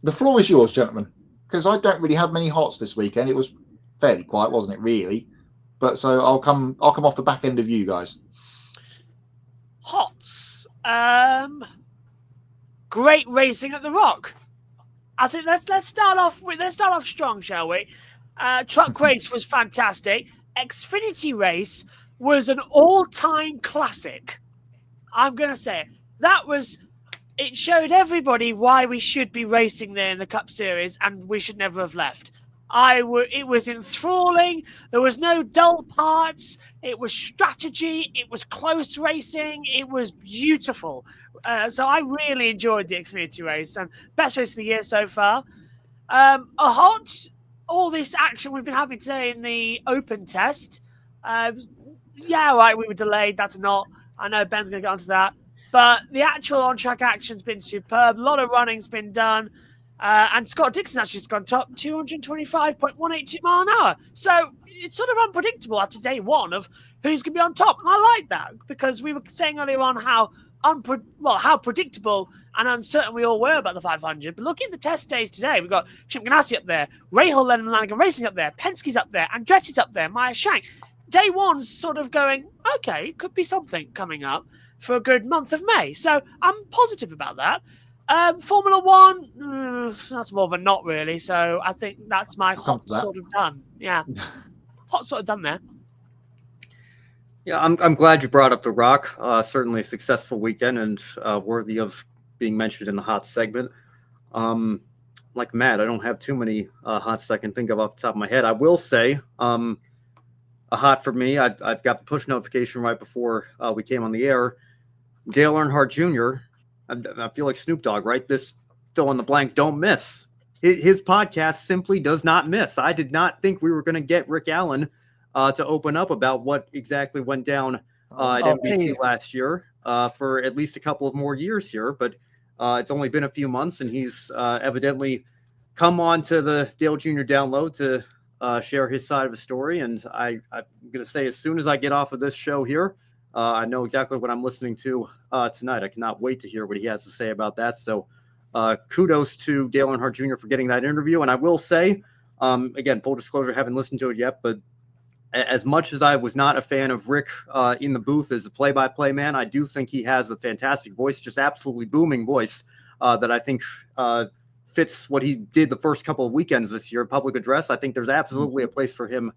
The floor is yours, gentlemen, because I don't really have many hots this weekend. It was fairly quiet, wasn't it? Really, but so I'll come off the back end of you guys. Hots. Great racing at the Rock. I think let's start off strong, shall we? Truck race was fantastic. Xfinity race was an all-time classic. I'm gonna say it. It showed everybody why we should be racing there in the Cup Series, and we should never have left. It was enthralling. There was no dull parts. It was strategy. It was close racing. It was beautiful. So I really enjoyed the Xfinity race, and best race of the year so far. All this action we've been having today in the open test. We were delayed. That's not. I know Ben's going to get onto that. But the actual on-track action's been superb. A lot of running's been done. And Scott Dixon actually has gone top 225.182 mile an hour. So it's sort of unpredictable after day one of who's going to be on top. And I like that because we were saying earlier on how predictable and uncertain we all were about the 500. But looking at the test days today, we've got Chip Ganassi up there, Rahal Lennon Lanigan Racing up there, Penske's up there, Andretti's up there, Maya Shank. Day one's sort of going, okay, could be something coming up for a good month of May. So I'm positive about that. Formula One, that's more of a not really. So I think that's my hot sort of done. Yeah. Hot sort of done there. Yeah, I'm glad you brought up the Rock. Certainly a successful weekend and worthy of being mentioned in the hot segment. Like Matt, I don't have too many hots I can think of off the top of my head. I will say a hot for me, I've got the push notification right before we came on the air. Dale Earnhardt Jr., I feel like Snoop Dogg, right? This fill in the blank, don't miss. His podcast simply does not miss. I did not think we were going to get Rick Allen to open up about what exactly went down at NBC last year for at least a couple of more years here. But it's only been a few months, and he's evidently come on to the Dale Jr. download to share his side of the story. And I'm going to say, as soon as I get off of this show here, I know exactly what I'm listening to tonight. I cannot wait to hear what he has to say about that. So kudos to Dale Earnhardt Jr. for getting that interview. And I will say, again, full disclosure, haven't listened to it yet, but as much as I was not a fan of Rick in the booth as a play-by-play man, I do think he has a fantastic voice, just absolutely booming voice that I think fits what he did the first couple of weekends this year, public address. I think there's absolutely a place for him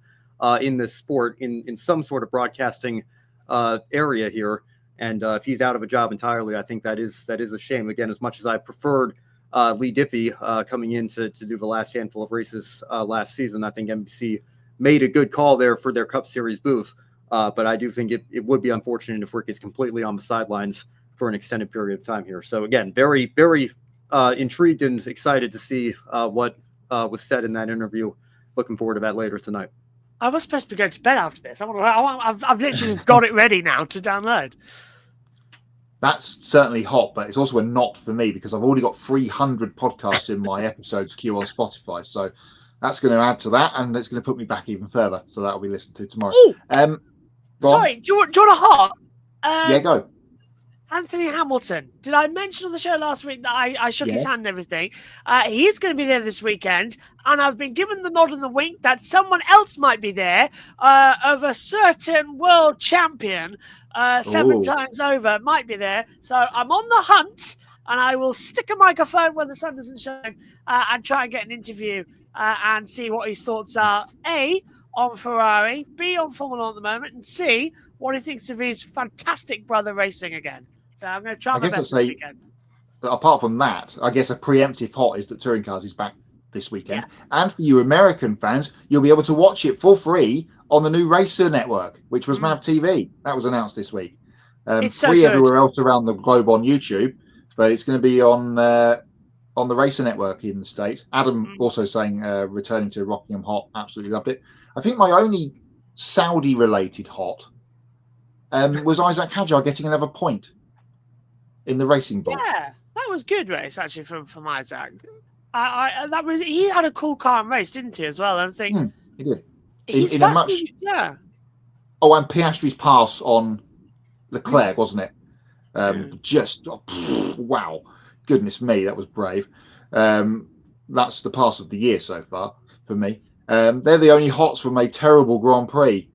in this sport in some sort of broadcasting area here. And if he's out of a job entirely, I think that is a shame. Again, as much as I preferred Lee Diffie coming in to do the last handful of races last season, I think NBC made a good call there for their Cup Series booth. But I do think it would be unfortunate if Rick is completely on the sidelines for an extended period of time here. So again, very, very intrigued and excited to see what was said in that interview. Looking forward to that later tonight. I was supposed to be going to bed after this. I've literally got it ready now to download. That's certainly hot, but it's also a not for me because I've already got 300 podcasts in my episodes queue on Spotify. So that's going to add to that, and it's going to put me back even further. So that'll be listened to tomorrow. Sorry, do you want a hot? Yeah, go. Anthony Hamilton. Did I mention on the show last week that I shook his hand and everything? He's going to be there this weekend, and I've been given the nod and the wink that someone else might be there of a certain world champion 7 times over might be there. So I'm on the hunt, and I will stick a microphone where the sun doesn't shine and try and get an interview and see what his thoughts are, A, on Ferrari, B, on Formula 1 at the moment, and C, what he thinks of his fantastic brother racing again. So I'm going to try my best this weekend. Apart from that, I guess a preemptive hot is that Touring Cars is back this weekend. Yeah. And for you American fans, you'll be able to watch it for free on the new Racer Network, which was MAV TV. That was announced this week. It's so free good. Everywhere else around the globe on YouTube, but it's going to be on the Racer Network in the States. Adam also saying returning to Rockingham hot, absolutely loved it. I think my only Saudi-related hot was Isack Hadjar getting another point in the racing ball. Yeah, that was good race actually from Isack. He had a cool car and race, didn't he, as well? I think he did. He's fast. Yeah. Oh, and Piastri's pass on Leclerc, wasn't it? Just wow, goodness me, that was brave. that's the pass of the year so far for me. They're the only hots from a terrible Grand Prix